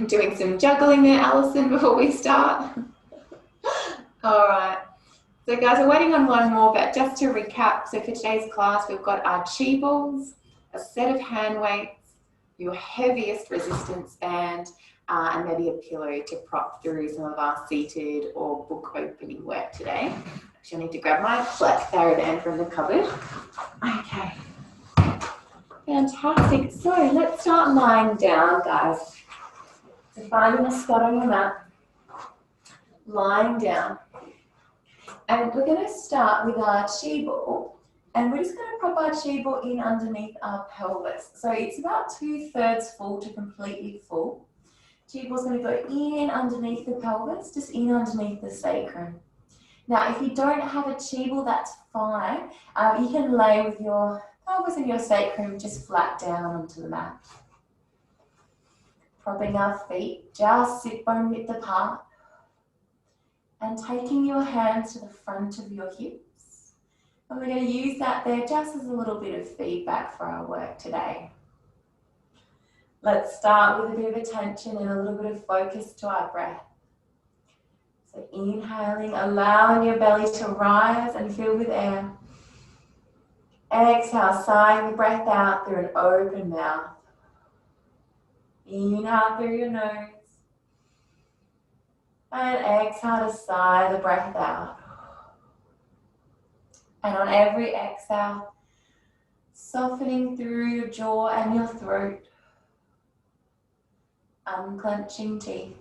Doing some juggling there, Alison, before we start. All right. So guys, we're waiting on one more, but just to recap, so for today's class, we've got our chi balls, a set of hand weights, your heaviest resistance band, and maybe a pillow to prop through some of our seated or book opening work today. Actually, I need to grab my black TheraBand from the cupboard. Okay. Fantastic. So let's start lying down, guys. So finding a spot on your mat, lying down. And we're going to start with our chi ball, and we're just going to prop our chi ball in underneath our pelvis. So it's about 2/3 full to completely full. Chi ball's going to go in underneath the pelvis, just in underneath the sacrum. Now, if you don't have a chi ball, that's fine. You can lay with your pelvis and your sacrum just flat down onto the mat. Propping our feet just sit bone width apart. And taking your hands to the front of your hips. And we're going to use that there just as a little bit of feedback for our work today. Let's start with a bit of attention and a little bit of focus to our breath. So inhaling, allowing your belly to rise and fill with air. Exhale, sighing the breath out through an open mouth. Inhale through your nose. And exhale to sigh the breath out. And on every exhale, softening through your jaw and your throat. Unclenching teeth.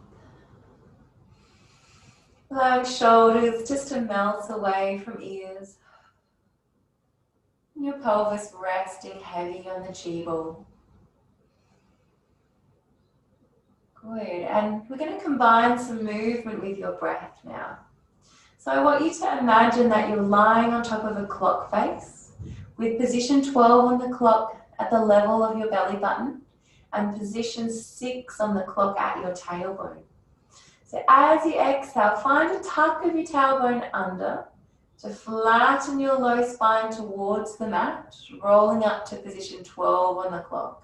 Allowing shoulders just to melt away from ears. Your pelvis resting heavy on the chi ball. Good, and we're going to combine some movement with your breath now. So I want you to imagine that you're lying on top of a clock face with position 12 on the clock at the level of your belly button and position 6 on the clock at your tailbone. So as you exhale, find a tuck of your tailbone under to flatten your low spine towards the mat, rolling up to position 12 on the clock.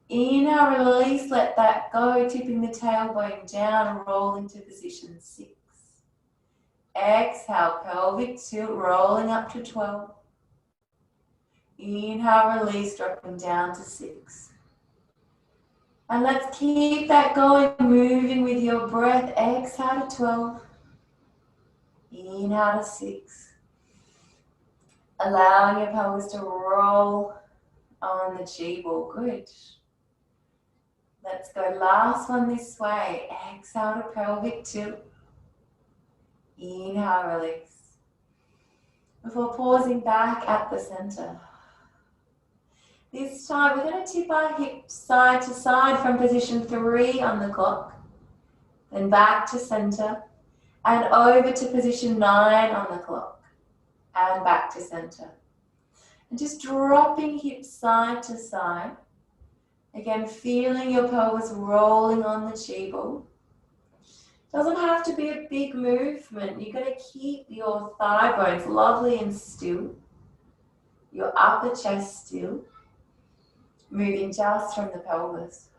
Inhale, release, let that go, tipping the tailbone down and rolling to position 6. Exhale, pelvic tilt, rolling up to 12. Inhale, release, dropping down to 6. And let's keep that going, moving with your breath. Exhale to 12. Inhale to 6. Allowing your pelvis to roll on the chi ball. Good. Let's go last one this way. Exhale to pelvic tilt. Inhale, release. Before pausing back at the center. This time we're going to tip our hips side to side from position 3 on the clock. Then back to center. And over to position 9 on the clock. And back to center. And just dropping hips side to side. Again, feeling your pelvis rolling on the chi ball. Doesn't have to be a big movement. You're going to keep your thigh bones lovely and still. Your upper chest still. Moving just from the pelvis.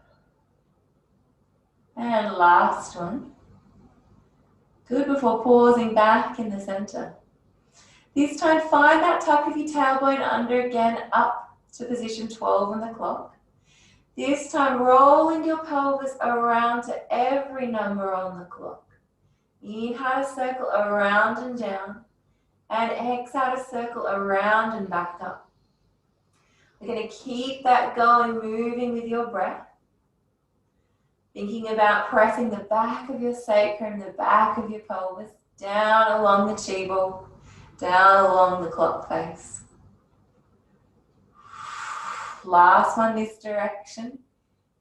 And last one. Good, before pausing back in the center. This time, find that tuck of your tailbone under again, up to position 12 on the clock. This time, rolling your pelvis around to every number on the clock. Inhale to circle around and down. And exhale to circle around and back up. We're going to keep that going, moving with your breath. Thinking about pressing the back of your sacrum, the back of your pelvis, down along the chi ball, down along the clock face. Last one this direction.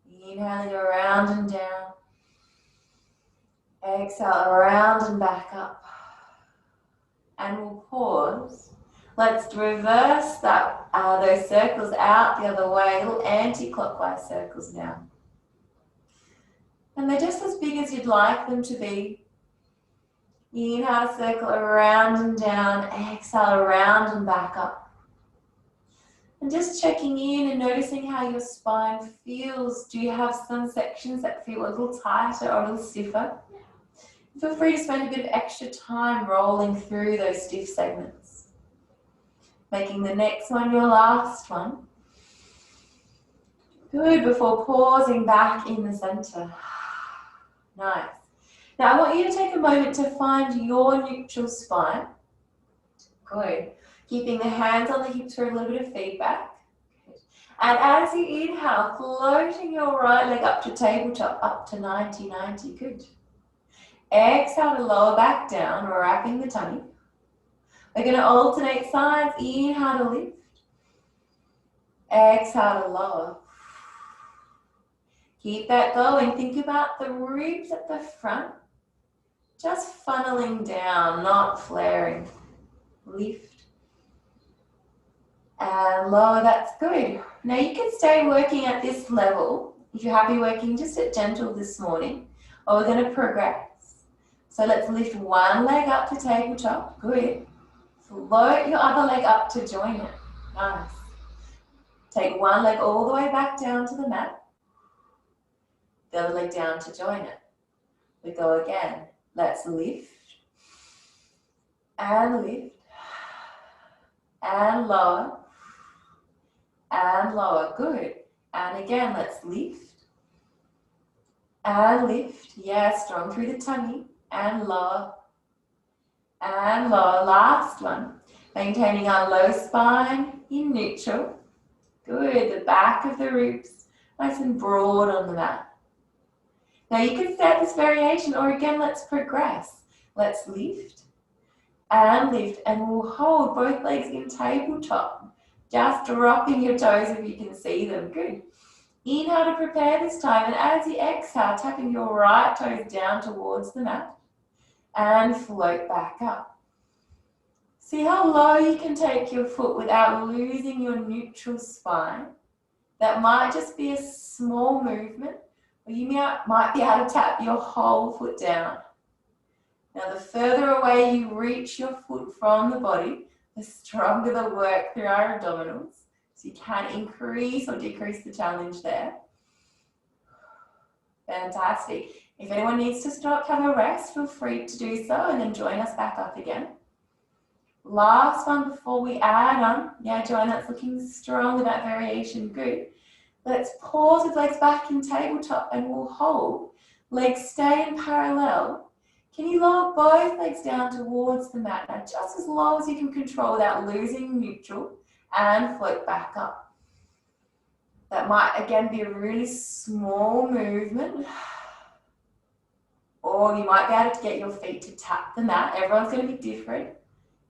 Inhaling around and down. Exhale around and back up. And we'll pause. Let's reverse that those circles out the other way, little anti-clockwise circles now. And they're just as big as you'd like them to be. Inhale, circle around and down. Exhale, around and back up. And just checking in and noticing how your spine feels. Do you have some sections that feel a little tighter or a little stiffer? Feel free to spend a bit of extra time rolling through those stiff segments. Making the next one your last one. Good, before pausing back in the center. Nice. Now I want you to take a moment to find your neutral spine. Good. Keeping the hands on the hips for a little bit of feedback. Good. And as you inhale, floating your right leg up to tabletop, up to 90-90. Good. Exhale to lower back down, wrapping the tummy. We're going to alternate sides. Inhale to lift. Exhale to lower. Keep that going. Think about the ribs at the front. Just funneling down, not flaring. Lift. And lower, that's good. Now you can stay working at this level if you're happy working just at gentle this morning, or we're going to progress. So let's lift one leg up to tabletop. Good. Float your other leg up to join it. Nice. Take one leg all the way back down to the mat. The other leg down to join it. We go again. Let's lift. And lift. And lower. And lower. Good. And again, let's lift. And lift. Yeah, strong through the tummy. And lower. And lower. Last one. Maintaining our low spine in neutral. Good. The back of the ribs nice and broad on the mat. Now you can stay at this variation, or again, let's progress. Let's lift and lift, and we'll hold both legs in tabletop. Just dropping your toes if you can see them. Good. Inhale to prepare this time, and as you exhale, tapping your right toes down towards the mat and float back up. See how low you can take your foot without losing your neutral spine. That might just be a small movement, or you might be able to tap your whole foot down. Now the further away you reach your foot from the body, the stronger the work through our abdominals. So you can increase or decrease the challenge there. Fantastic. If anyone needs to stop, have a rest, feel free to do so and then join us back up again. Last one before we add on. Yeah, join that's looking strong with that variation. Good. Let's pause with legs back in tabletop and we'll hold. Legs stay in parallel. Can you lower both legs down towards the mat? Now just as low as you can control without losing neutral, and float back up. That might again be a really small movement. Or you might be able to get your feet to tap the mat. Everyone's going to be different.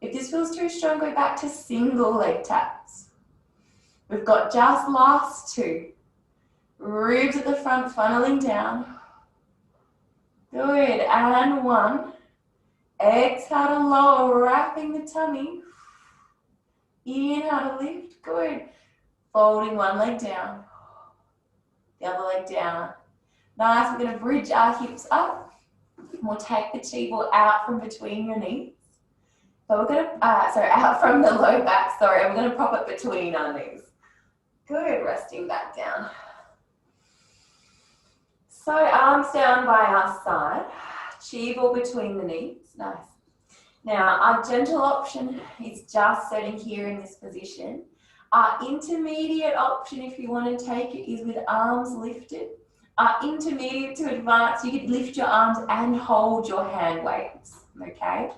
If this feels too strong, go back to single leg taps. We've got just last two. Ribs at the front funneling down. Good, and one. Exhale to lower, wrapping the tummy. Inhale to lift, good. Folding one leg down. The other leg down. Nice, we're gonna bridge our hips up. We'll take the chi ball out from between your knees. So we're gonna, out from the low back, sorry, and we're gonna prop it between our knees. Good, resting back down. So arms down by our side, chi ball between the knees, nice. Now our gentle option is just sitting here in this position. Our intermediate option, if you want to take it, is with arms lifted. Our intermediate to advanced, you could lift your arms and hold your hand weights, okay?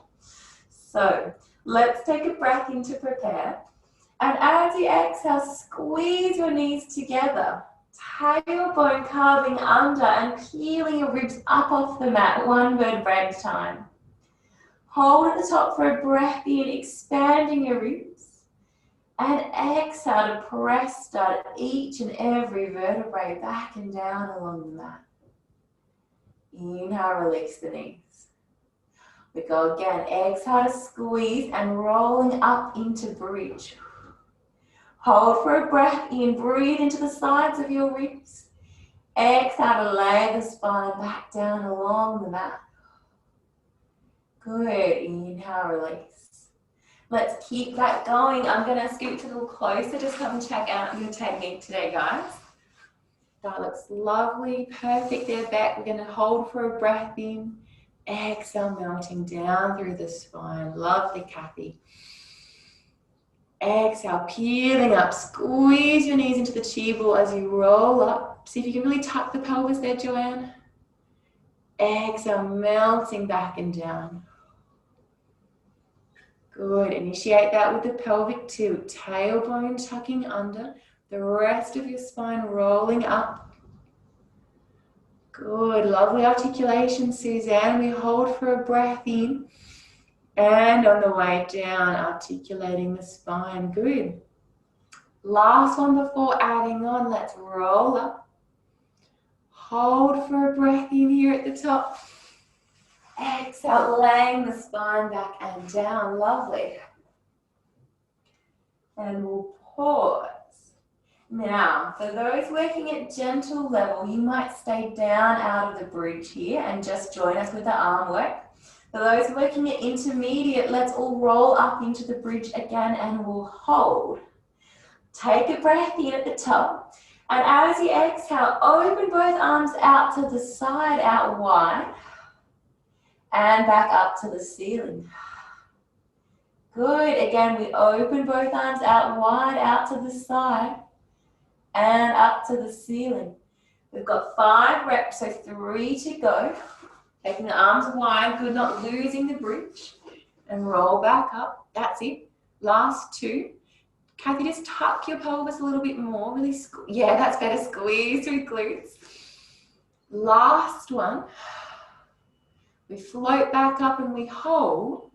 So let's take a breath in to prepare. And as you exhale, squeeze your knees together. Tailbone carving under and peeling your ribs up off the mat, one vertebra at a time. Hold at the top for a breath in, expanding your ribs. And exhale to press start each and every vertebrae back and down along the mat. Inhale, release the knees. We go again, exhale to squeeze and rolling up into bridge. Hold for a breath in, breathe into the sides of your ribs. Exhale to lay the spine back down along the mat. Good, inhale, release. Let's keep that going. I'm going to scoot a little closer. Just come and check out your technique today, guys. That looks lovely. Perfect there, back. We're going to hold for a breath in. Exhale, melting down through the spine. Lovely, Kathy. Exhale, peeling up. Squeeze your knees into the chi ball as you roll up. See if you can really tuck the pelvis there, Joanne. Exhale, melting back and down. Good. Initiate that with the pelvic tilt. Tailbone tucking under. The rest of your spine rolling up. Good. Lovely articulation, Suzanne. We hold for a breath in. And on the way down, articulating the spine. Good. Last one before adding on. Let's roll up. Hold for a breath in here at the top. Exhale, laying the spine back and down. Lovely. And we'll pause. Now, for those working at gentle level, you might stay down out of the bridge here and just join us with the arm work. For those working at intermediate, let's all roll up into the bridge again and we'll hold. Take a breath in at the top. And as you exhale, open both arms out to the side, out wide. And back up to the ceiling. Good. Again, we open both arms out wide, out to the side. And up to the ceiling. We've got 5 reps, so 3 to go. Taking the arms wide, good, not losing the bridge. And roll back up. That's it. Last 2. Kathy, just tuck your pelvis a little bit more. Really, yeah, that's better. Squeeze through glutes. Last one. We float back up and we hold.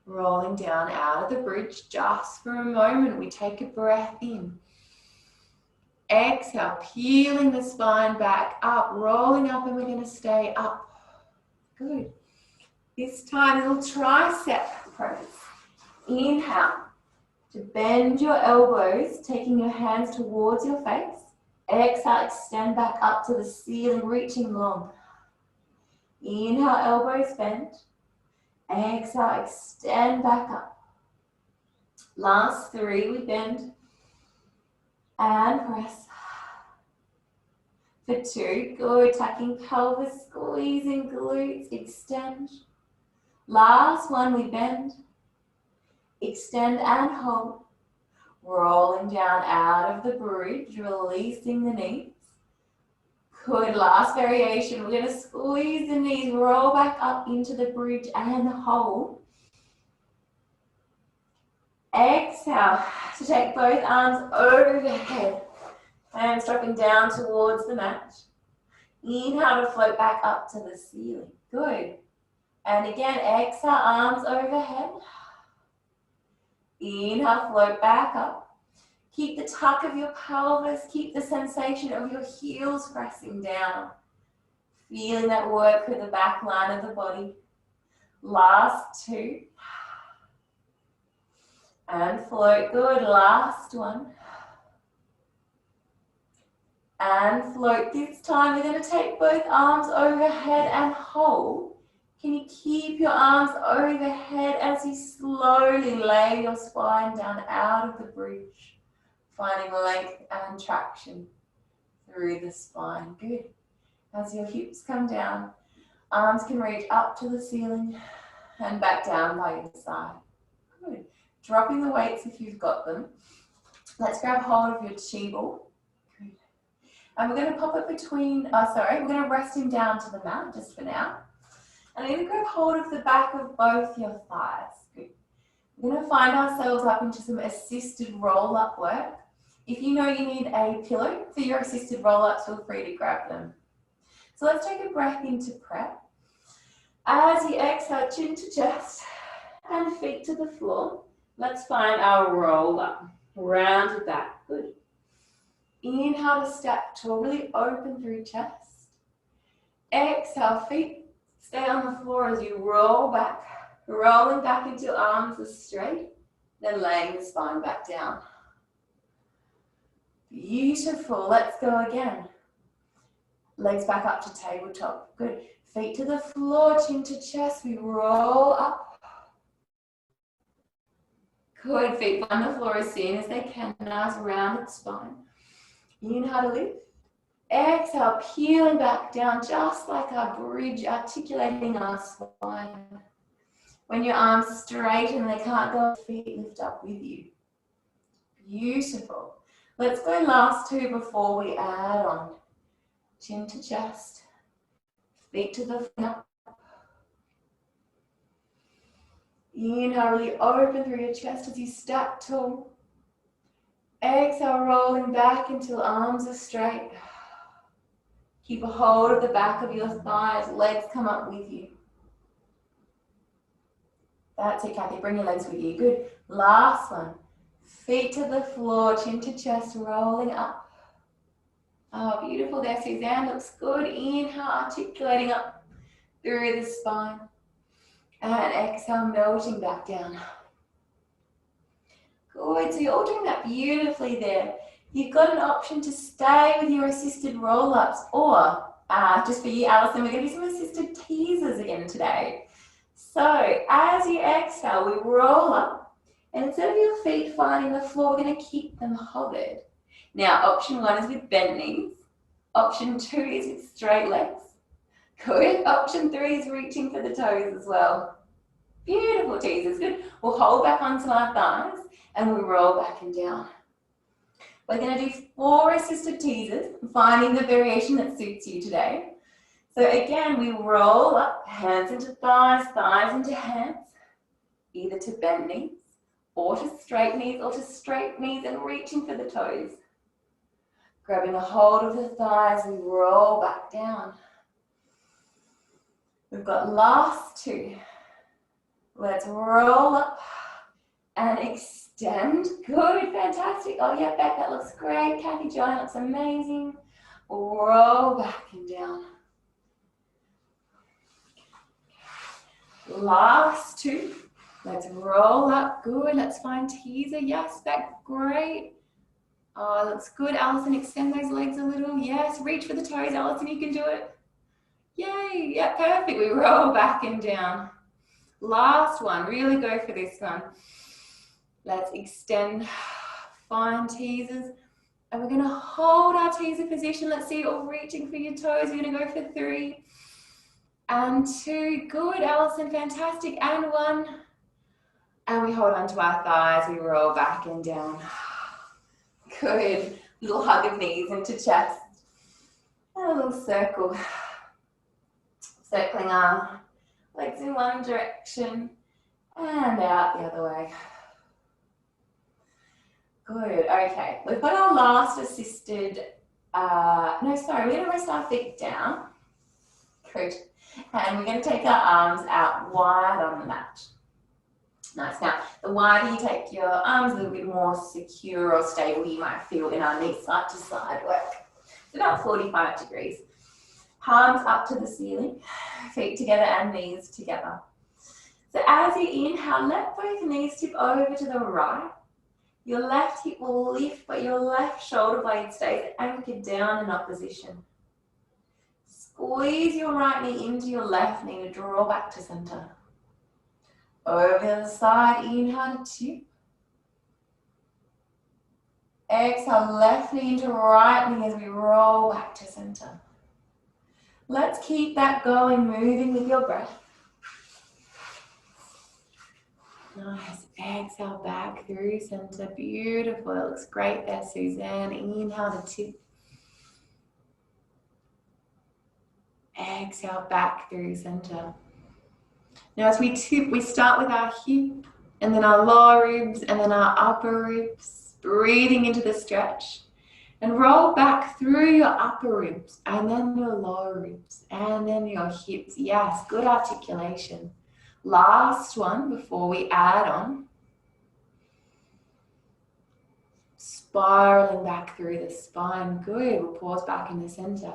Rolling down out of the bridge just for a moment. We take a breath in. Exhale, peeling the spine back up, rolling up, and we're going to stay up. Good. This time, a little tricep press. Inhale to bend your elbows, taking your hands towards your face. Exhale, extend back up to the ceiling, reaching long. Inhale, elbows bend. Exhale, extend back up. Last 3, we bend. And press. For 2, good, tucking pelvis, squeezing glutes, extend. Last 1, we bend. Extend and hold. Rolling down out of the bridge, releasing the knees. Good, last variation. We're going to squeeze the knees, roll back up into the bridge and hold. Exhale to take both arms overhead and dropping down towards the mat. Inhale to float back up to the ceiling. Good. And again, exhale, arms overhead. Inhale, float back up. Keep the tuck of your pelvis. Keep the sensation of your heels pressing down. Feeling that work through the back line of the body. Last 2. And float, good, last 1. And float. This time we're going to take both arms overhead and hold. Can you keep your arms overhead as you slowly lay your spine down out of the bridge, finding length and traction through the spine. Good. As your hips come down, arms can reach up to the ceiling and back down by your side. Good. Dropping the weights if you've got them. Let's grab hold of your chi ball. Good. And we're going to pop it between, we're going to rest him down to the mat just for now. And I'm going to grab hold of the back of both your thighs. Good. We're going to find ourselves up into some assisted roll-up work. If you know you need a pillow for your assisted roll-ups, feel free to grab them. So let's take a breath into prep. As you exhale, chin to chest and feet to the floor. Let's find our roll up, rounded back, good. Inhale to step tall, really open through chest. Exhale, feet stay on the floor as you roll back, rolling back until arms are straight, then laying the spine back down. Beautiful, let's go again. Legs back up to tabletop, good. Feet to the floor, chin to chest, we roll up. Good, feet on the floor as soon as they can. Nice rounded spine. Inhale to lift. Exhale, peeling back down just like our bridge, articulating our spine. When your arms straighten, they can't go, feet lift up with you. Beautiful. Let's go last two before we add on. Chin to chest, feet to the front. Inhale, really open through your chest as you stack tall. Exhale, rolling back until arms are straight. Keep a hold of the back of your thighs, legs come up with you. That's it, Kathy, bring your legs with you. Good. Last one. Feet to the floor, chin to chest, rolling up. Oh, beautiful there, Suzanne. Looks good. Inhale, articulating up through the spine. And exhale, melting back down. Good. So you're all doing that beautifully there. You've got an option to stay with your assisted roll-ups, or just for you, Alison, we're going to do some assisted teasers again today. So as you exhale, we roll up, and instead of your feet finding the floor, we're going to keep them hovered. Now, option one is with bent knees. Option two is with straight legs. Good. Option three is reaching for the toes as well. Beautiful teasers. Good. We'll hold back onto our thighs, and we roll back and down. We're going to do 4 assisted teasers, finding the variation that suits you today. So again, we roll up, hands into thighs, thighs into hands, either to bent knees, or to straight knees, and reaching for the toes. Grabbing a hold of the thighs, we roll back down. We've got last 2. Let's roll up and extend. Good, fantastic. Oh yeah, Beck, that looks great. Kathy, Joanne, looks amazing. Roll back and down. Last 2. Let's roll up. Good. Let's find teaser. Yes, Beck, great. Oh, looks good. Alison, extend those legs a little. Yes, reach for the toes. Alison, you can do it. Yay. Yeah, perfect. We roll back and down. Last one. Really go for this one. Let's extend. Find teasers. And we're going to hold our teaser position. Let's see, you're reaching for your toes. We're going to go for 3 and 2. Good, Alison, fantastic. And 1. And we hold onto our thighs. We roll back and down. Good. Little hug of knees into chest. And a little circle. Circling our legs in one direction and out the other way. Good, okay. We've got our last assisted, we're going to rest our feet down. Good. And we're going to take our arms out wide on the mat. Nice. Now, the wider you take your arms, a little bit more secure or stable you might feel in our knee side to side work. It's about 45 degrees. Palms up to the ceiling, feet together and knees together. So as you inhale, let both knees tip over to the right. Your left hip will lift, but your left shoulder blade stays anchored down in opposition. Squeeze your right knee into your left knee to draw back to center. Over the side, inhale to tip. Exhale, left knee into right knee as we roll back to center. Let's keep that going, moving with your breath. Nice. Exhale back through center. Beautiful. It looks great there, Suzanne. Inhale to tip. Exhale back through center. Now as we tip, we start with our hip and then our lower ribs and then our upper ribs. Breathing into the stretch. And roll back through your upper ribs and then your lower ribs and then your hips. Yes, good articulation. Last one before we add on. Spiraling back through the spine. Good. We'll pause back in the center.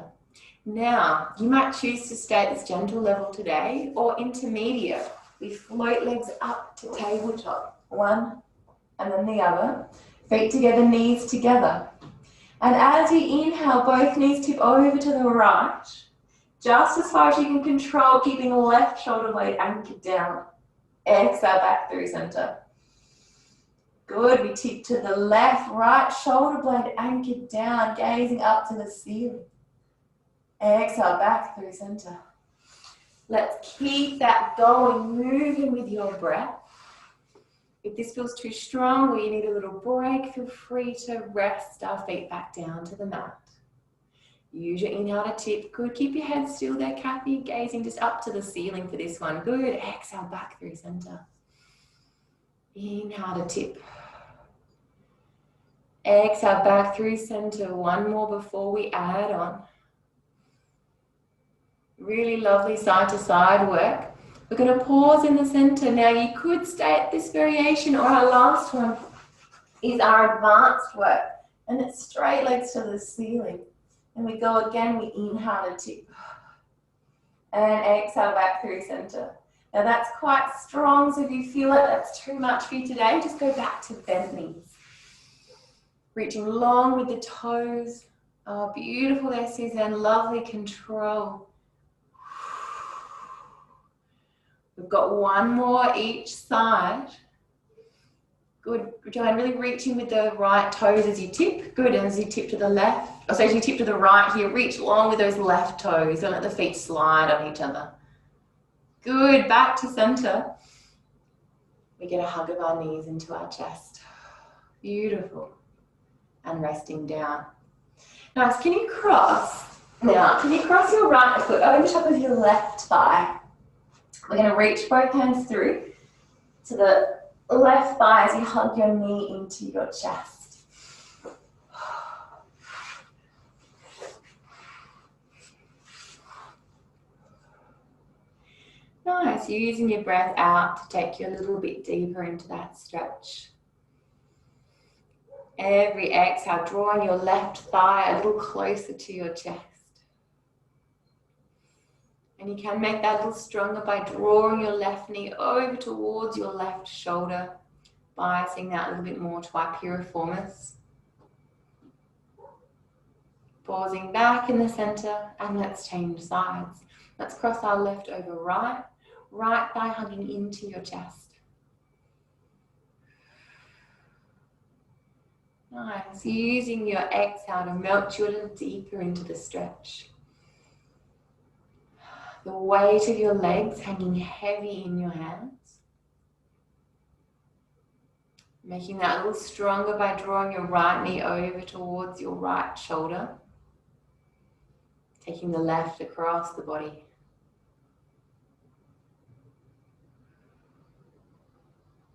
Now, you might choose to stay at this gentle level today or intermediate. We float legs up to tabletop. One and then the other. Feet together, knees together. And as you inhale, both knees tip over to the right. Just as far as you can control, keeping the left shoulder blade anchored down. Exhale back through center. Good, we tip to the left, right shoulder blade anchored down, gazing up to the ceiling. Exhale, back through center. Let's keep that going, moving with your breath. If this feels too strong or you need a little break, feel free to rest our feet back down to the mat. Use your inhale to tip. Good, keep your head still there, Kathy, gazing just up to the ceiling for this one. Good, exhale, back through center. Inhale to tip. Exhale, back through center. One more before we add on. Really lovely side to side work. We're going to pause in the center. Now you could stay at this variation, or our last one is our advanced work. And it's straight legs to the ceiling. And we go again, we inhale to tip. And exhale back through center. Now that's quite strong, so if you feel like that's too much for you today, just go back to bent knees. Reaching long with the toes. Oh, beautiful there, Suzanne. Lovely control. We've got one more each side. Good, Joanne, really reaching with the right toes as you tip. Good, and as you tip to the left, or so as you tip to the right here, reach long with those left toes. Don't let the feet slide on each other. Good, back to center. We get a hug of our knees into our chest. Beautiful. And resting down. Nice, can you cross? Now, can you cross your right foot over the top of your left thigh? We're going to reach both hands through to the left thigh as you hug your knee into your chest. Nice, you're using your breath out to take you a little bit deeper into that stretch. Every exhale, drawing your left thigh a little closer to your chest. And you can make that a little stronger by drawing your left knee over towards your left shoulder, biasing that a little bit more to our piriformis. Pausing back in the center, and let's change sides. Let's cross our left over right, right thigh hugging into your chest. Nice, using your exhale to melt you a little deeper into the stretch. The weight of your legs hanging heavy in your hands. Making that a little stronger by drawing your right knee over towards your right shoulder. Taking the left across the body.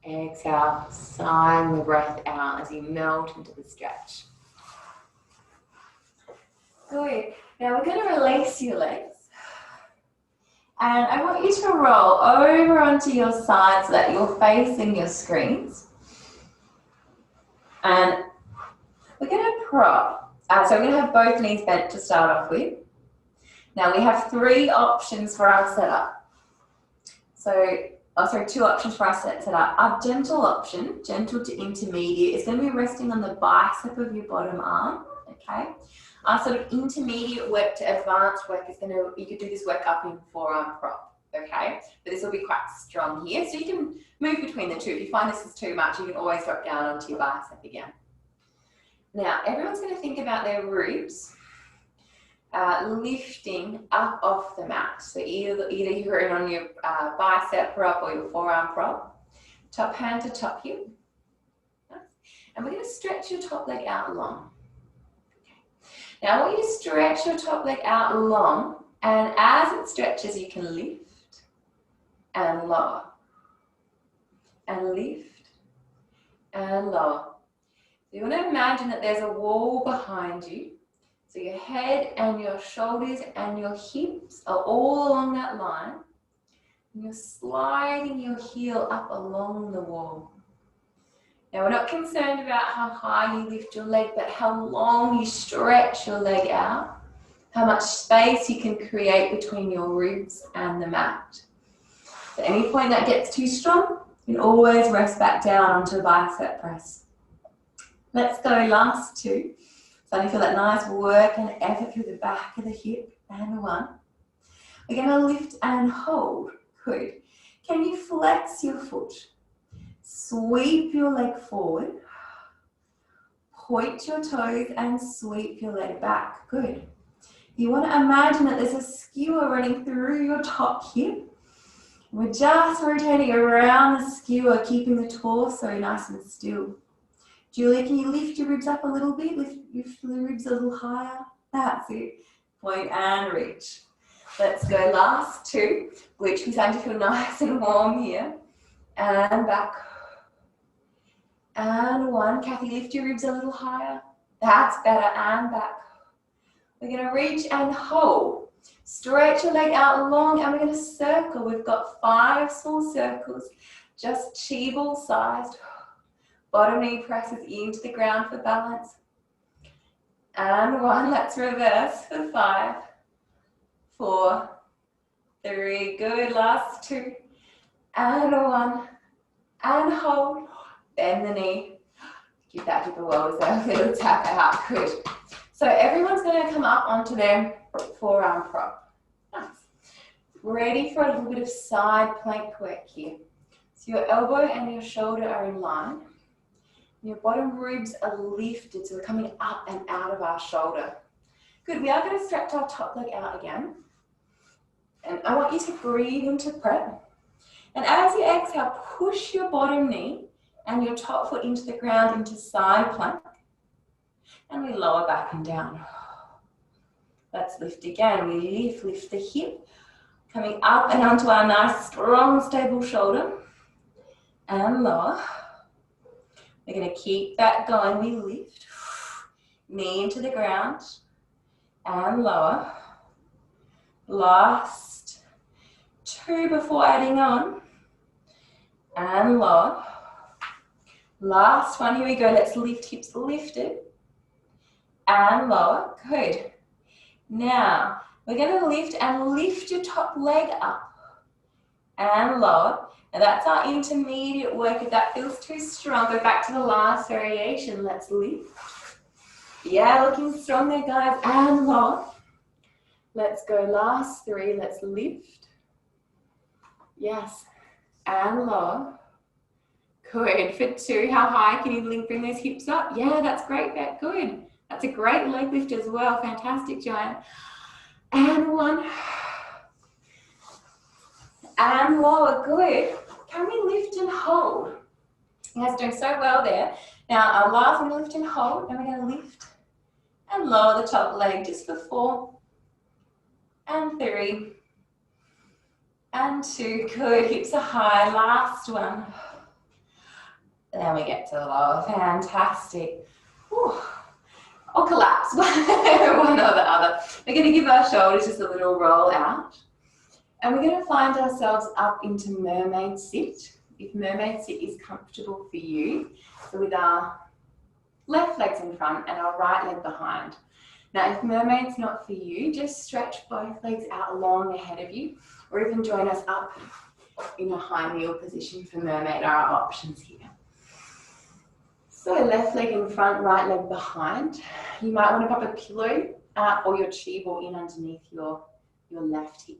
Exhale, sighing the breath out as you melt into the stretch. Good. Now we're going to release your legs. And I want you to roll over onto your side so that you're facing your screens. And we're going to prop. So we're going to have both knees bent to start off with. Now we have three options for our setup. Two options for our setup. Our gentle option, gentle to intermediate, is going to be resting on the bicep of your bottom arm, okay? Our sort of intermediate work to advanced work is you could do this work up in forearm prop, okay? But this will be quite strong here, so you can move between the two. If you find this is too much, you can always drop down onto your bicep again. Now, everyone's going to think about their ribs lifting up off the mat. So either you're in on your bicep prop or your forearm prop. Top hand to top hip. And we're going to stretch your top leg out long. Okay. Now I want you to stretch your top leg out long, and as it stretches you can lift and lower. And lift and lower. So you want to imagine that there's a wall behind you. So your head and your shoulders and your hips are all along that line. And you're sliding your heel up along the wall. Now we're not concerned about how high you lift your leg, but how long you stretch your leg out. How much space you can create between your ribs and the mat. At any point that gets too strong, you can always rest back down onto a bicep press. Let's go last two. So you feel that nice work and effort through the back of the hip, and one. We're going to lift and hold. Good. Can you flex your foot? Sweep your leg forward. Point your toes and sweep your leg back. Good. You want to imagine that there's a skewer running through your top hip. We're just rotating around the skewer, keeping the torso nice and still. Julia, can you lift your ribs up a little bit? Lift the ribs a little higher. That's it. Point and reach. Let's go last two, which we starting to feel nice and warm here. And back. And one. Kathy, lift your ribs a little higher. That's better. And back. We're going to reach and hold. Stretch your leg out long and we're going to circle. We've got 5 small circles, just chi ball sized. Bottom knee presses into the ground for balance. And 1. Let's reverse for 5, 4, 3. Good. Last 2. And 1. And hold. Bend the knee. Give that hip a whirl with a little tap out. Good. So everyone's going to come up onto their forearm prop. Nice. Ready for a little bit of side plank work here. So your elbow and your shoulder are in line. Your bottom ribs are lifted, so we're coming up and out of our shoulder. Good. We are going to stretch our top leg out again. And I want you to breathe into prep. And as you exhale, push your bottom knee and your top foot into the ground into side plank. And we lower back and down. Let's lift again. We lift the hip, coming up and onto our nice, strong, stable shoulder. And lower. We're going to keep that going. We lift. Knee into the ground. And lower. Last 2 before adding on. And lower. Last one. Here we go. Let's lift hips lifted. And lower. Good. Now, we're going to lift your top leg up and lower. And that's our intermediate work. If that feels too strong, go back to the last variation. Let's lift. Yeah, looking strong there, guys. And lower. Let's go last 3. Let's lift. Yes. And lower. Good. For 2, how high can you bring those hips up? Yeah, that's great. Good. That's a great leg lift as well. Fantastic, Giant. And 1. And lower. Good. Can we lift and hold? You guys are doing so well there. Now, our last one, lift and hold. And we're going to lift and lower the top leg just for 4. And 3. And 2. Good. Hips are high. Last one. And then we get to the lower. Fantastic. Whew. Or collapse, one or the other. We're going to give our shoulders just a little roll out. And we're going to find ourselves up into mermaid sit. If mermaid sit is comfortable for you. So with our left legs in front and our right leg behind. Now if mermaid's not for you, just stretch both legs out long ahead of you. Or even join us up in a high kneel position for mermaid are our options here. So left leg in front, right leg behind. You might want to pop a pillow or your chi ball in underneath your left hip.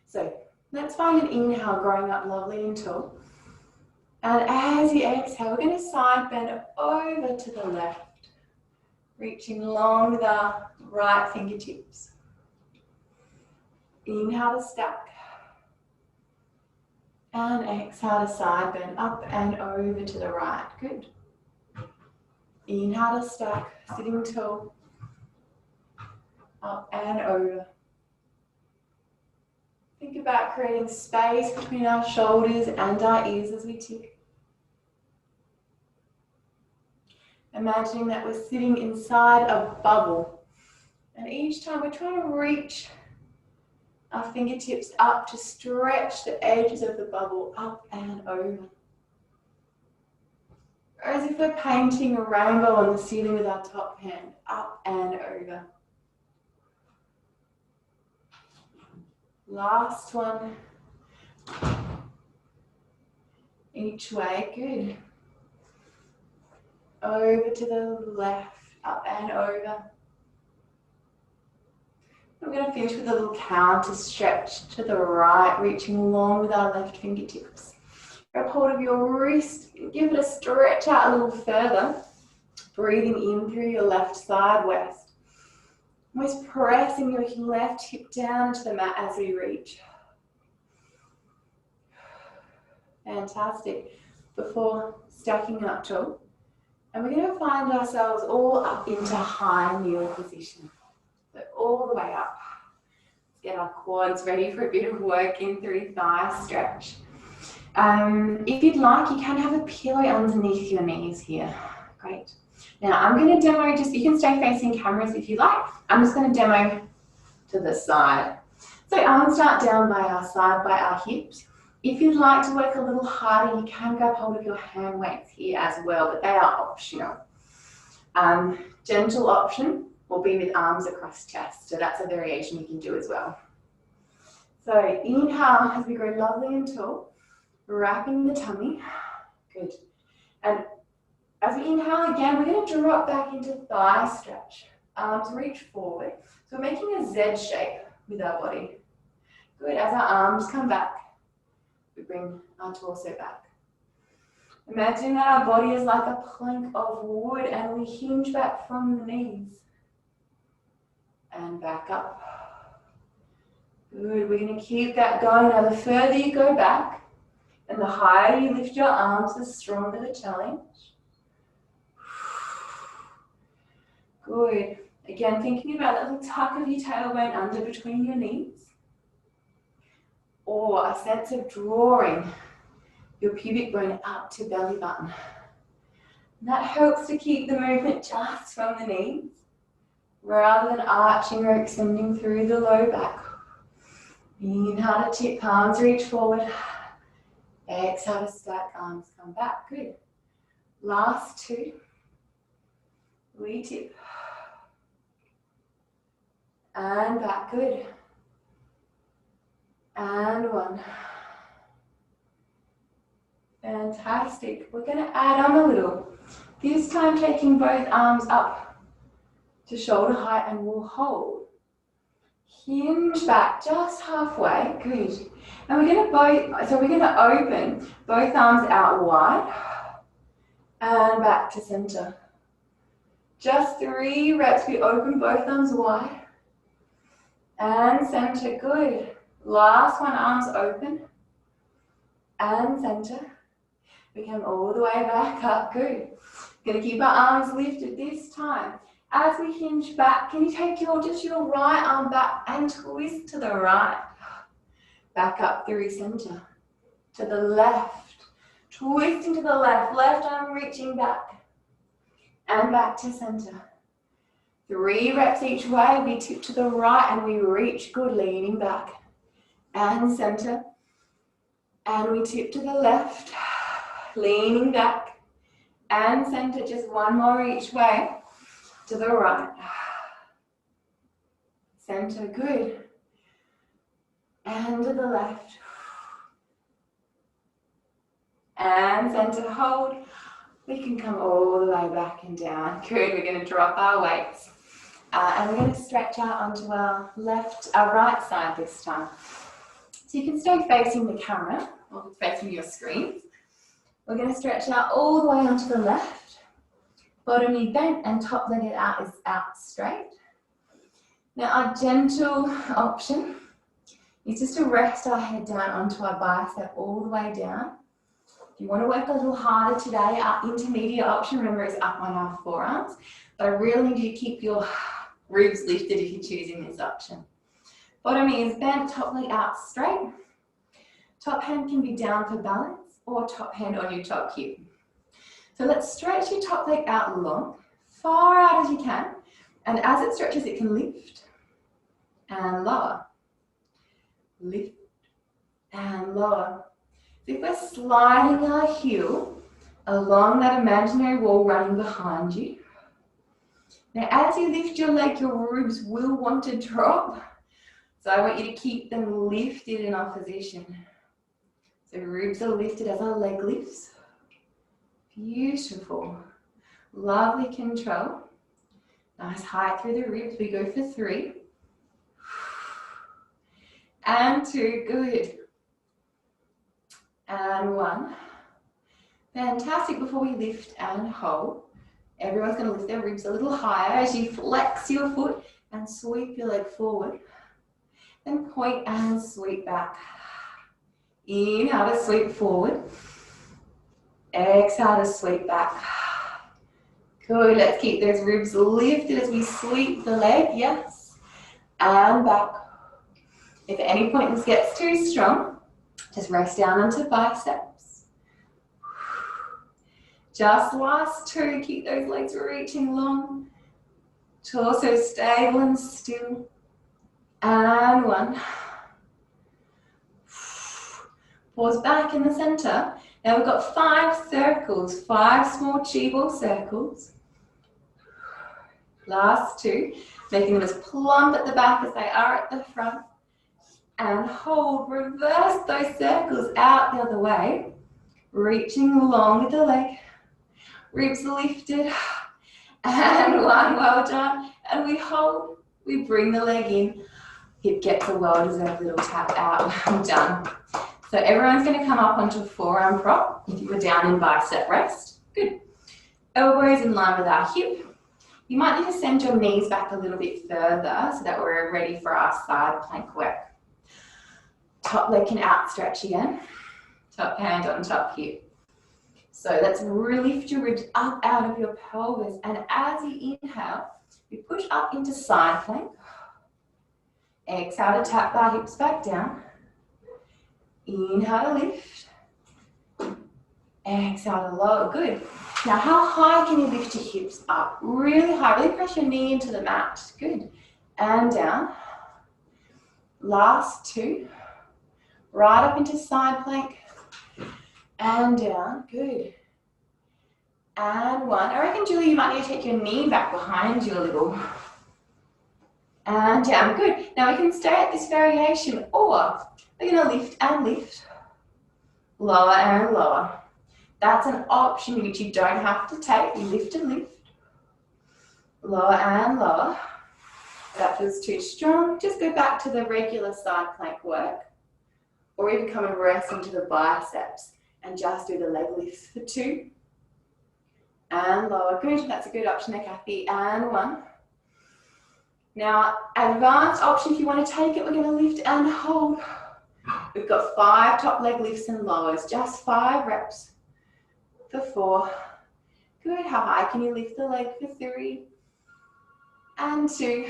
So let's find an inhale, growing up lovely and tall. And as you exhale, we're going to side bend over to the left, reaching long with our right fingertips. Inhale to stack. And exhale to side bend up and over to the right. Good. Inhale to stack, sitting tall. Up and over. Think about creating space between our shoulders and our ears as we tick. Imagining that we're sitting inside a bubble. And each time we're trying to reach our fingertips up to stretch the edges of the bubble up and over. Or as if we're painting a rainbow on the ceiling with our top hand, up and over. Last one. Each way, good. Over to the left, up and over. We're going to finish with a little counter stretch to the right, reaching long with our left fingertips. Grab hold of your wrist, give it a stretch out a little further. Breathing in through your left side waist. Almost pressing your left hip down to the mat as we reach. Fantastic. Before stacking up tall. And we're going to find ourselves all up into high kneel position. So all the way up. Let's get our quads ready for a bit of working through thigh stretch. If you'd like, you can have a pillow underneath your knees here. Great. Now I'm going to demo, you can stay facing cameras if you like. I'm just going to demo to the side. So arms start down by our side, by our hips. If you'd like to work a little harder, you can grab hold of your hand weights here as well, but they are optional. Gentle option will be with arms across chest, so that's a variation you can do as well. So inhale as we grow lovely and tall, wrapping the tummy. Good. And as we inhale again, we're going to drop back into thigh stretch. Arms reach forward. So we're making a Z shape with our body. Good. As our arms come back, we bring our torso back. Imagine that our body is like a plank of wood and we hinge back from the knees. And back up. Good. We're going to keep that going. Now the further you go back and the higher you lift your arms, the stronger the challenge. Good. Again, thinking about that little tuck of your tailbone under between your knees. Or a sense of drawing your pubic bone up to belly button. And that helps to keep the movement just from the knees, rather than arching or extending through the low back. Inhale to tip, palms reach forward. Exhale to stack, arms come back. Good. Last two. We tip. And back, good. And one. Fantastic. We're going to add on a little. This time taking both arms up to shoulder height and we'll hold. Hinge back just halfway, good. And we're going to open both arms out wide and back to center. Just 3 reps, we open both arms wide and center, good. Last one, arms open and center. We come all the way back up, good. Gonna keep our arms lifted this time. As we hinge back, can you take just your right arm back and twist to the right. Back up through center. To the left. Twisting to the left. Left arm reaching back. And back to center. 3 reps each way. We tip to the right and we reach. Good, leaning back. And center. And we tip to the left. Leaning back. And center. Just 1 more each way. To the right. Center, good. And to the left. And center, hold. We can come all the way back and down. Good, we're going to drop our weights. And we're going to stretch out onto our right side this time. So you can stay facing the camera, or facing your screens. We're going to stretch out all the way onto the left. Bottom knee bent and top leg out is out straight. Now our gentle option is just to rest our head down onto our bicep all the way down. If you want to work a little harder today, our intermediate option, remember, is up on our forearms. But I really need you to keep your ribs lifted if you're choosing this option. Bottom knee is bent, top leg out straight. Top hand can be down for balance or top hand on your top hip. So let's stretch your top leg out long, far out as you can. And as it stretches, it can lift and lower. Lift and lower. So if we're sliding our heel along that imaginary wall running behind you. Now as you lift your leg, your ribs will want to drop. So I want you to keep them lifted in our position. So ribs are lifted as our leg lifts. Beautiful. Lovely control. Nice height through the ribs. We go for 3. And 2, good. And 1. Fantastic. Before we lift and hold, everyone's going to lift their ribs a little higher as you flex your foot and sweep your leg forward. Then point and sweep back. Inhale to sweep forward. Exhale to sweep back. Good. Let's keep those ribs lifted as we sweep the leg. Yes. And back. If at any point this gets too strong, just rest down onto biceps. Just last two. Keep those legs reaching long. Torso stable and still. And one. Pause back in the center. Now we've got 5 circles, 5 small chi ball circles. Last 2, making them as plump at the back as they are at the front. And hold, reverse those circles out the other way. Reaching long with the leg. Ribs lifted. And one, well done. And we hold, we bring the leg in. Hip gets a well-deserved little tap out. Well done. So everyone's going to come up onto a forearm prop if you were down in bicep rest. Good. Elbows in line with our hip. You might need to send your knees back a little bit further so that we're ready for our side plank work. Top leg can outstretch again. Top hand on top hip. So let's really lift your ribs up out of your pelvis. And as you inhale, we push up into side plank. Exhale to tap our hips back down. Inhale to lift. Exhale to lower. Good. Now, how high can you lift your hips up? Really high. Really press your knee into the mat. Good. And down. Last 2. Right up into side plank. And down. Good. And 1. I reckon, Julie, you might need to take your knee back behind you a little. And down. Good. Now, we can stay at this variation, or we're going to lift and lift. Lower and lower. That's an option which you don't have to take. You lift and lift. Lower and lower. If that feels too strong, just go back to the regular side plank work. Or even come and rest into the biceps and just do the leg lifts for 2. And lower. Good. That's a good option there, Kathy. And 1. Now, advanced option, if you want to take it, we're going to lift and hold. We've got 5 top leg lifts and lowers, just 5 reps for 4. Good. How high can you lift the leg for 3? And 2.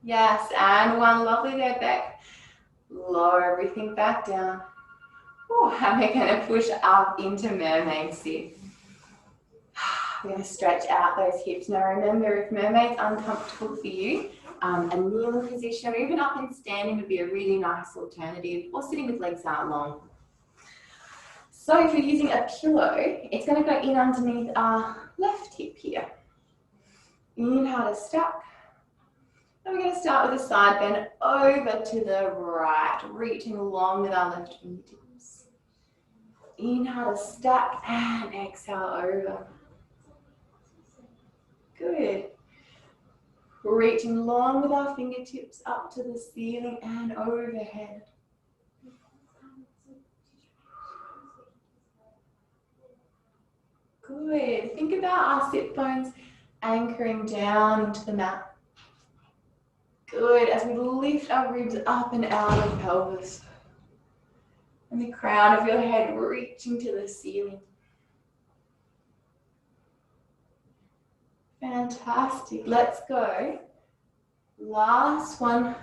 Yes, and 1. Lovely there, Beck. Lower everything back down. Oh, and we're going to push up into mermaid sit. We're going to stretch out those hips. Now remember, if mermaid's uncomfortable for you, a kneeling position or even up and standing would be a really nice alternative, or sitting with legs out long. So if you're using a pillow, it's going to go in underneath our left hip here. Inhale to stack. And we're going to start with a side bend over to the right, reaching along with our left fingertips. Inhale to stack and exhale over. Good. Reaching long with our fingertips up to the ceiling and overhead. Good. Think about our sit bones anchoring down into the mat. Good. As we lift our ribs up and out of pelvis. And the crown of your head reaching to the ceiling. Fantastic. Let's go. Last one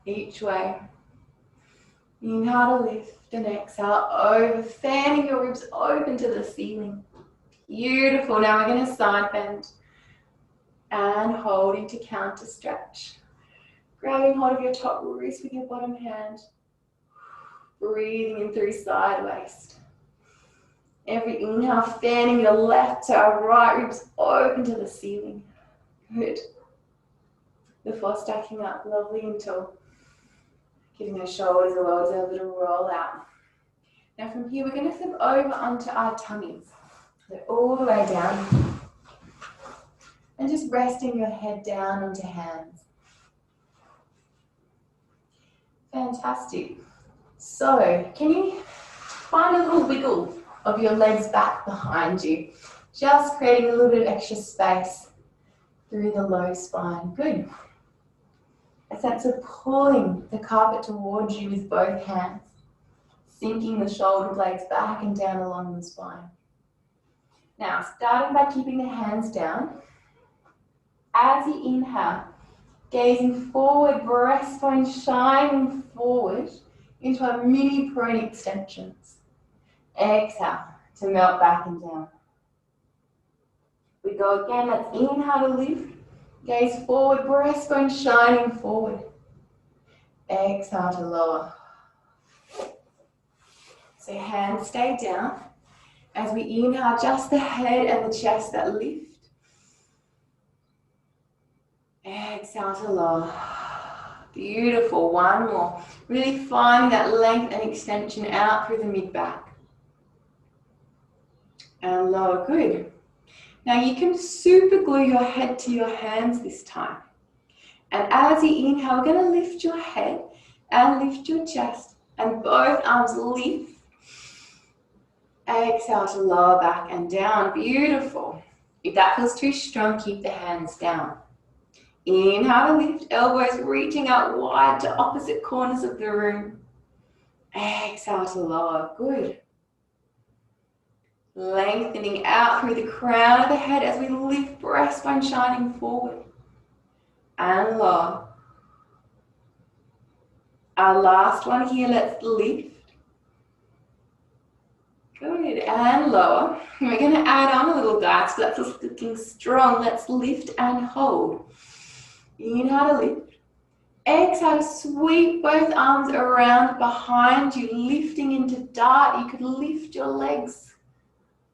each way. Inhale to lift and exhale over, fanning your ribs open to the ceiling. Beautiful. Now we're going to side bend and holding to counter stretch. Grabbing hold of your top wrist with your bottom hand. Breathing in through side waist. Every inhale, fanning your left to our right ribs open to the ceiling. Good. Before stacking up, lovely and tall. Giving those shoulders a well-deserved little roll out. Now from here, we're going to flip over onto our tummies. So all the way down. And just resting your head down onto hands. Fantastic. So, can you find a little wiggle of your legs back behind you. Just creating a little bit of extra space through the low spine. Good. A sense of pulling the carpet towards you with both hands, sinking the shoulder blades back and down along the spine. Now, starting by keeping the hands down. As you inhale, gazing forward, breastbone shining forward into a mini prone extensions. Exhale to melt back and down. We go again, let's inhale to lift. Gaze forward, breastbone shining forward. Exhale to lower. So hands stay down. As we inhale, just the head and the chest that lift. Exhale to lower. Beautiful, one more. Really finding that length and extension out through the mid-back. And lower, good. Now you can super glue your head to your hands this time. And as you inhale, we're going to lift your head and lift your chest. And both arms lift. Exhale to lower back and down. Beautiful. If that feels too strong, keep the hands down. Inhale to lift, elbows reaching out wide to opposite corners of the room. Exhale to lower. Good. Lengthening out through the crown of the head as we lift, breastbone shining forward. And lower. Our last one here, let's lift. Good, and lower. We're going to add on a little guys, so that's us looking strong. Let's lift and hold. Inhale to lift. Exhale to sweep both arms around behind you, lifting into dart. You could lift your legs.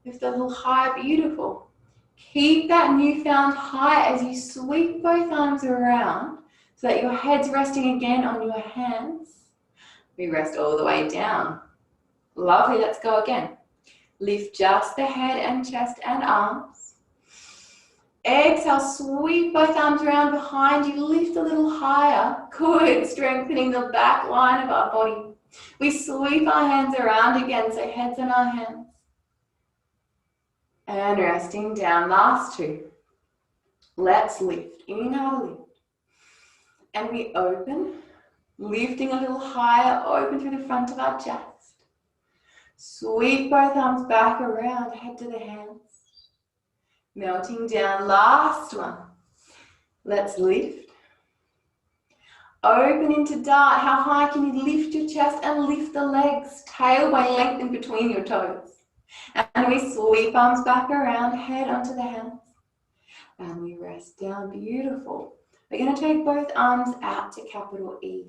Lift a little higher, beautiful. Keep that newfound height as you sweep both arms around so that your head's resting again on your hands. We rest all the way down. Lovely, let's go again. Lift just the head and chest and arms. Exhale, sweep both arms around behind you, lift a little higher. Good, strengthening the back line of our body. We sweep our hands around again, so heads in our hands. And resting down, last two. Let's lift, inhale, lift. And we open, lifting a little higher, open through the front of our chest. Sweep both arms back around, head to the hands. Melting down, last one. Let's lift. Open into dart. How high can you lift your chest and lift the legs? Tailbone lengthen between your toes. And we sweep arms back around, head onto the hands. And we rest down, beautiful. We're going to take both arms out to capital E.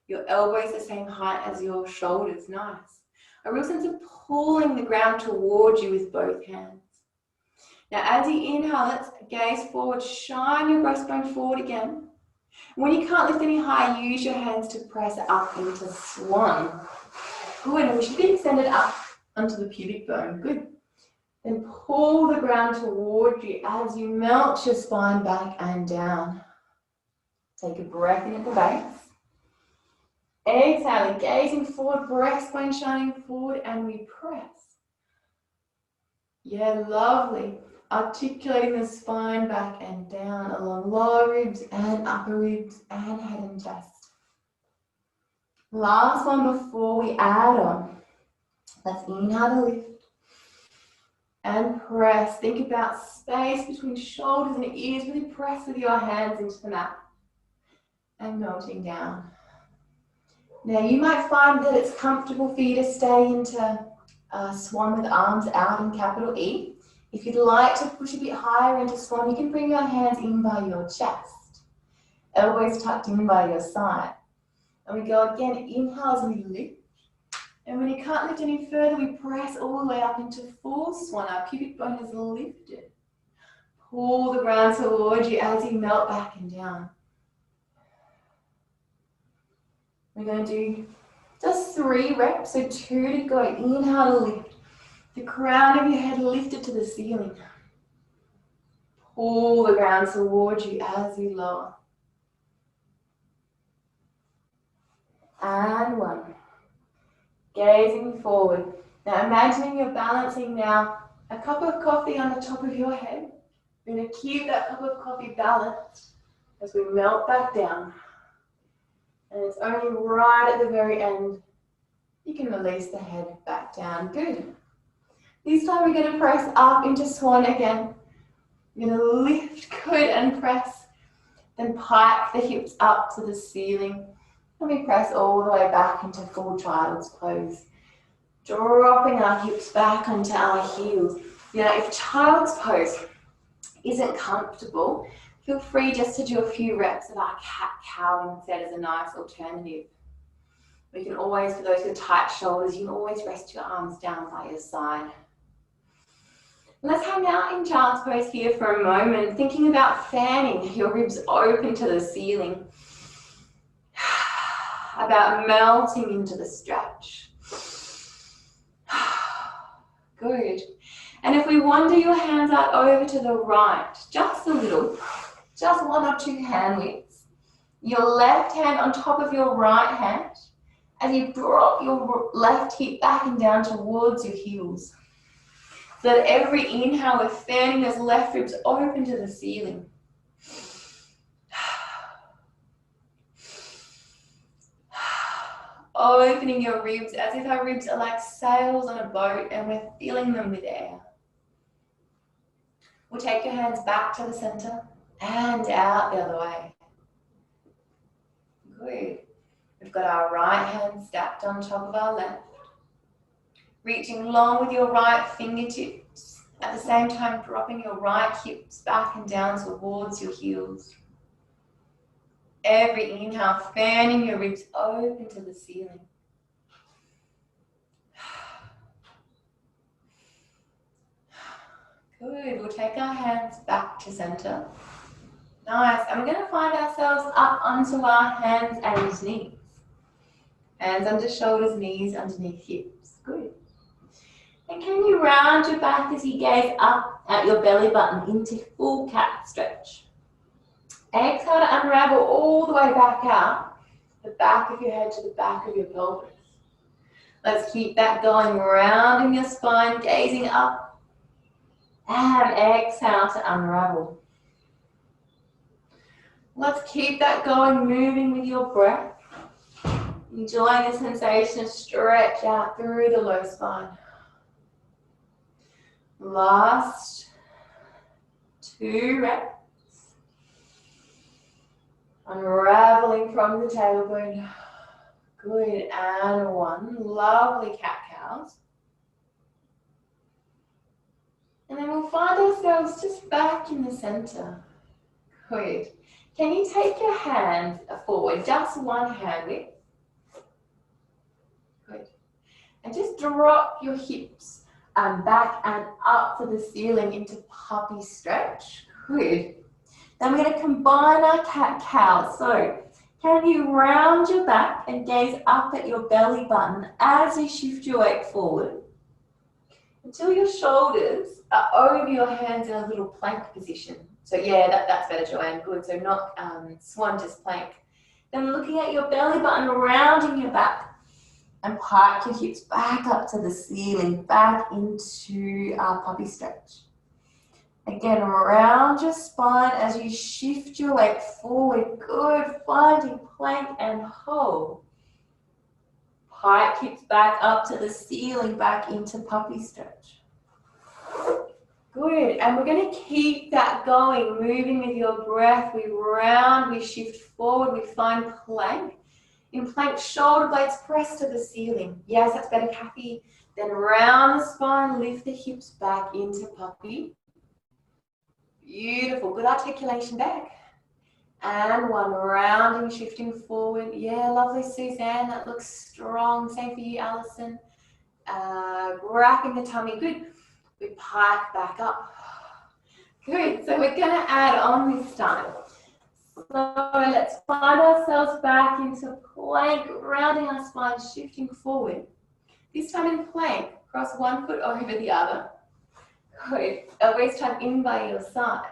Your elbows the same height as your shoulders, nice. A real sense of pulling the ground towards you with both hands. Now as you inhale, let's gaze forward, shine your breastbone forward again. When you can't lift any higher, use your hands to press up into Swan. Good, and we should be extended up onto the pubic bone, good. Then pull the ground towards you as you melt your spine back and down. Take a breath in at the base. Exhaling, gazing forward, breastbone shining forward, and we press. Yeah, lovely. Articulating the spine back and down along lower ribs and upper ribs and head and chest. Last one before we add on. Let's inhale to lift and press. Think about space between shoulders and ears. Really press with your hands into the mat and melting down. Now you might find that it's comfortable for you to stay into Swan with arms out in capital E. If you'd like to push a bit higher into Swan, you can bring your hands in by your chest. Elbows tucked in by your side. And we go again, inhale as we lift. And when you can't lift any further, we press all the way up into full Swan. Our pubic bone is lifted. Pull the ground towards you as you melt back and down. We're going to do just 3 reps, so 2 to go. Inhale to lift. The crown of your head lifted to the ceiling. Pull the ground towards you as you lower. And 1. Gazing forward. Now imagining you're balancing now a cup of coffee on the top of your head. We're going to keep that cup of coffee balanced as we melt back down. And it's only right at the very end you can release the head back down. Good. This time we're going to press up into Swan again. You're going to lift, good, and press. Then pike the hips up to the ceiling. And we press all the way back into full child's pose. Dropping our hips back onto our heels. Now, if child's pose isn't comfortable, feel free just to do a few reps of our cat-cow instead as a nice alternative. You can always, for those with tight shoulders, you can always rest your arms down by your side. Let's hang out in child's pose here for a moment, thinking about fanning your ribs open to the ceiling. About melting into the stretch. Good. And if we wander your hands out over to the right, just a little, just 1 or 2 hand widths. Your left hand on top of your right hand, as you drop your left hip back and down towards your heels. So that every inhale we're fanning those left ribs open to the ceiling. Opening your ribs as if our ribs are like sails on a boat and we're filling them with air. We'll take your hands back to the center and out the other way. Good. We've got our right hand stacked on top of our left. Reaching long with your right fingertips. At the same time, dropping your right hips back and down towards your heels. Every inhale, fanning your ribs open to the ceiling. Good. We'll take our hands back to center. Nice. And we're going to find ourselves up onto our hands and knees. Hands under shoulders, knees underneath hips. Good. And can you round your back as you gaze up at your belly button into full cat stretch? Exhale to unravel all the way back out, the back of your head to the back of your pelvis. Let's keep that going, rounding your spine, gazing up, and exhale to unravel. Let's keep that going, moving with your breath. Enjoying the sensation of stretch out through the low spine. Last 2 reps. Unraveling from the tailbone. Good, and 1. Lovely cat-cows. And then we'll find ourselves just back in the center. Good. Can you take your hands forward, just 1 hand width? Good. And just drop your hips back and up to the ceiling into puppy stretch. Good. Then we're going to combine our cat-cow. So can you round your back and gaze up at your belly button as you shift your weight forward until your shoulders are over your hands in a little plank position. So yeah, that's better, Joanne. Good. So not swan, just plank. Then looking at your belly button, rounding your back and pike your hips back up to the ceiling, back into our puppy stretch. Again, round your spine as you shift your weight forward. Good. Finding plank and hold. Pike hips back up to the ceiling, back into puppy stretch. Good. And we're going to keep that going, moving with your breath. We round, we shift forward, we find plank. In plank, shoulder blades press to the ceiling. Yes, that's better, Kathy. Then round the spine, lift the hips back into puppy. Beautiful. Good articulation back. And 1, rounding, shifting forward. Yeah, lovely, Suzanne. That looks strong. Same for you, Alison. Wrapping the tummy. Good. We pike back up. Good. So we're going to add on this time. So let's find ourselves back into plank, rounding our spine, shifting forward. This time in plank, cross 1 foot over the other. Good. Waist time in by your side.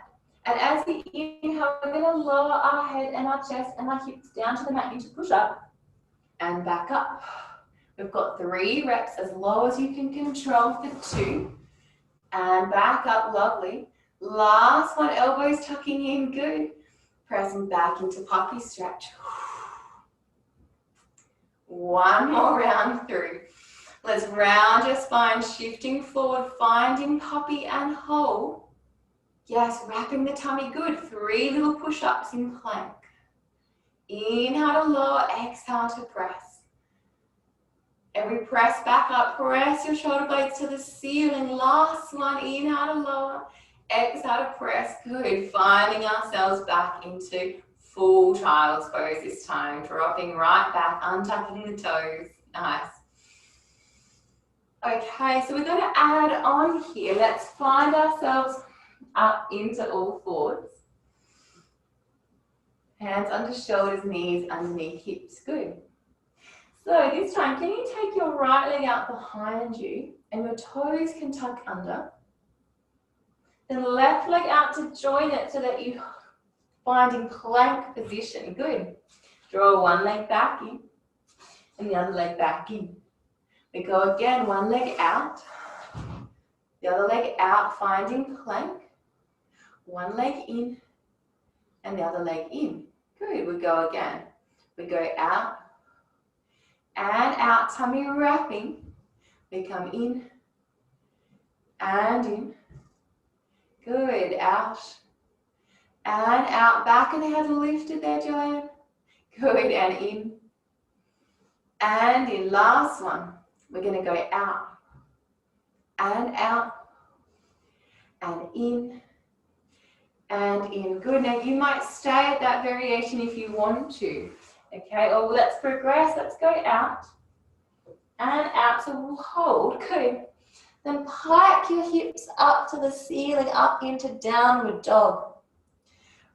And as we inhale, we're going to lower our head and our chest and our hips down to the mat into push up and back up. We've got 3 reps, as low as you can control for 2. And back up, lovely. Last one, elbows tucking in, good. Pressing back into puppy stretch. One more round through. Let's round your spine, shifting forward, finding puppy and hold. Yes, wrapping the tummy, good. 3 little push-ups in plank. Inhale to lower, exhale to press. Every press back up, press your shoulder blades to the ceiling. Last one, inhale to lower, exhale to press, good. Finding ourselves back into full child's pose this time. Dropping right back, untucking the toes. Nice. Okay, so we're going to add on here. Let's find ourselves up into all fours. Hands under shoulders, knees underneath hips. Good. So this time, can you take your right leg out behind you and your toes can tuck under? Then left leg out to join it so that you find in plank position. Good. Draw one leg back in and the other leg back in. We go again, one leg out, the other leg out, finding plank. One leg in and the other leg in. Good. We go again. We go out and out, tummy wrapping. We come in and in. Good. Out and out. Back and head lifted there, Joanne. Good. And in and in. Last one. We're going to go out and in and in. Good. Now you might stay at that variation if you want to. Okay, or let's progress. Let's go out and out. So we'll hold. Good. Then pike your hips up to the ceiling, up into downward dog.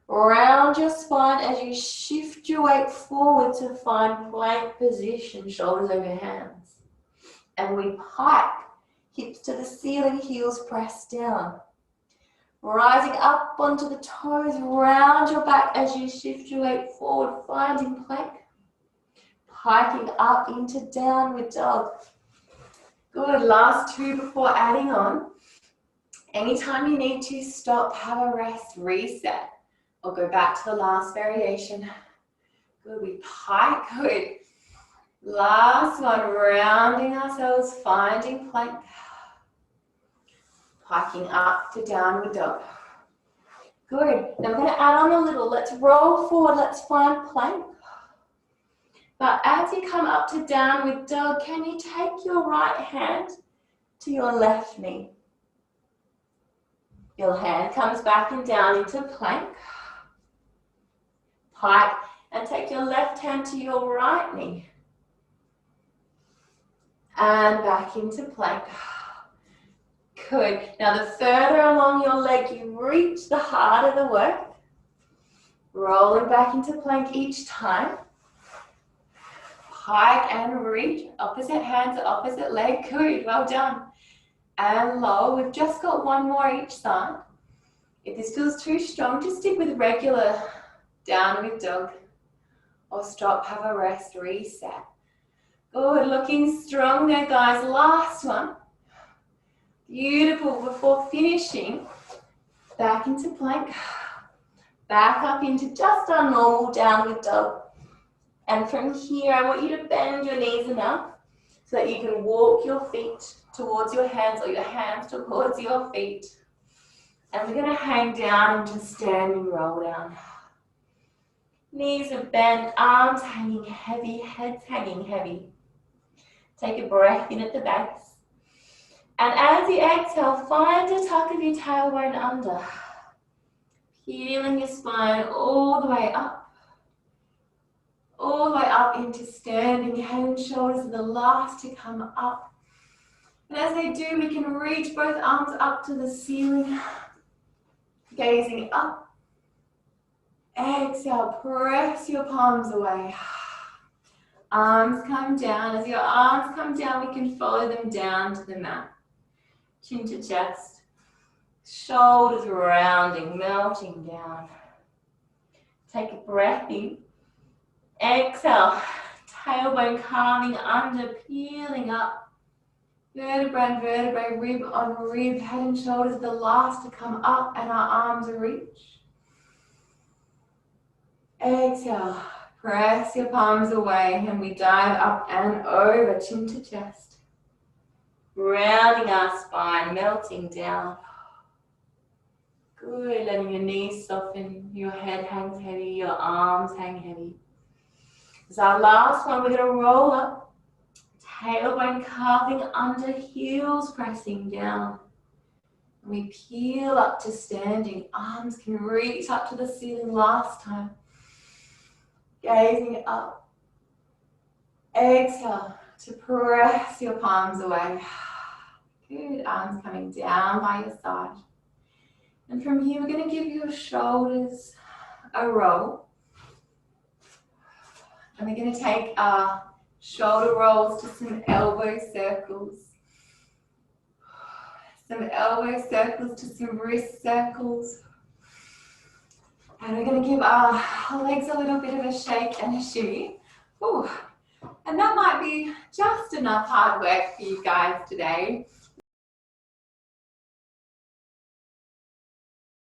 Round your spine as you shift your weight forward to find plank position, shoulders over hands. And we pike, hips to the ceiling, heels pressed down. Rising up onto the toes, round your back as you shift your weight forward, finding plank. Piking up into downward dog. Good, last 2 before adding on. Anytime you need to stop, have a rest, reset, or go back to the last variation. Good, we pike, good. Last one, rounding ourselves, finding plank. Piking up to downward dog. Good. Now we're going to add on a little. Let's roll forward. Let's find plank. But as you come up to downward dog, can you take your right hand to your left knee? Your hand comes back and down into plank. Pike and take your left hand to your right knee. And back into plank. Good. Now the further along your leg you reach, the harder the work. Rolling back into plank each time. Pike and reach. Opposite hand to opposite leg. Good. Well done. And lower. We've just got one more each side. If this feels too strong, just stick with regular downward dog. Or stop, have a rest, reset. Good. Looking strong there, guys. Last one. Beautiful. Before finishing, back into plank, back up into just our normal downward dog. And from here, I want you to bend your knees enough so that you can walk your feet towards your hands or your hands towards your feet. And we're going to hang down and just standing roll down. Knees are bent, arms hanging heavy, heads hanging heavy. Take a breath in at the base. And as you exhale, find a tuck of your tailbone under. Peeling your spine all the way up. All the way up into standing. Head and shoulders are the last to come up. And as they do, we can reach both arms up to the ceiling. Gazing up. Exhale, press your palms away. Arms come down. As your arms come down, we can follow them down to the mat. Chin to chest, shoulders rounding, melting down. Take a breath in. Exhale, tailbone carving under, peeling up. Vertebra and vertebrae, rib on rib, head and shoulders the last to come up and our arms reach. Exhale, press your palms away and we dive up and over, chin to chest. Rounding our spine, melting down. Good, letting your knees soften, your head hangs heavy, your arms hang heavy. As our last one, we're going to roll up, tailbone carving under, heels pressing down. And we peel up to standing, arms can reach up to the ceiling last time. Gazing up. Exhale to press your palms away. Good, arms coming down by your side. And from here, we're going to give your shoulders a roll. And we're going to take our shoulder rolls to some elbow circles. Some elbow circles to some wrist circles. And we're going to give our legs a little bit of a shake and a shimmy. Ooh. And that might be just enough hard work for you guys today.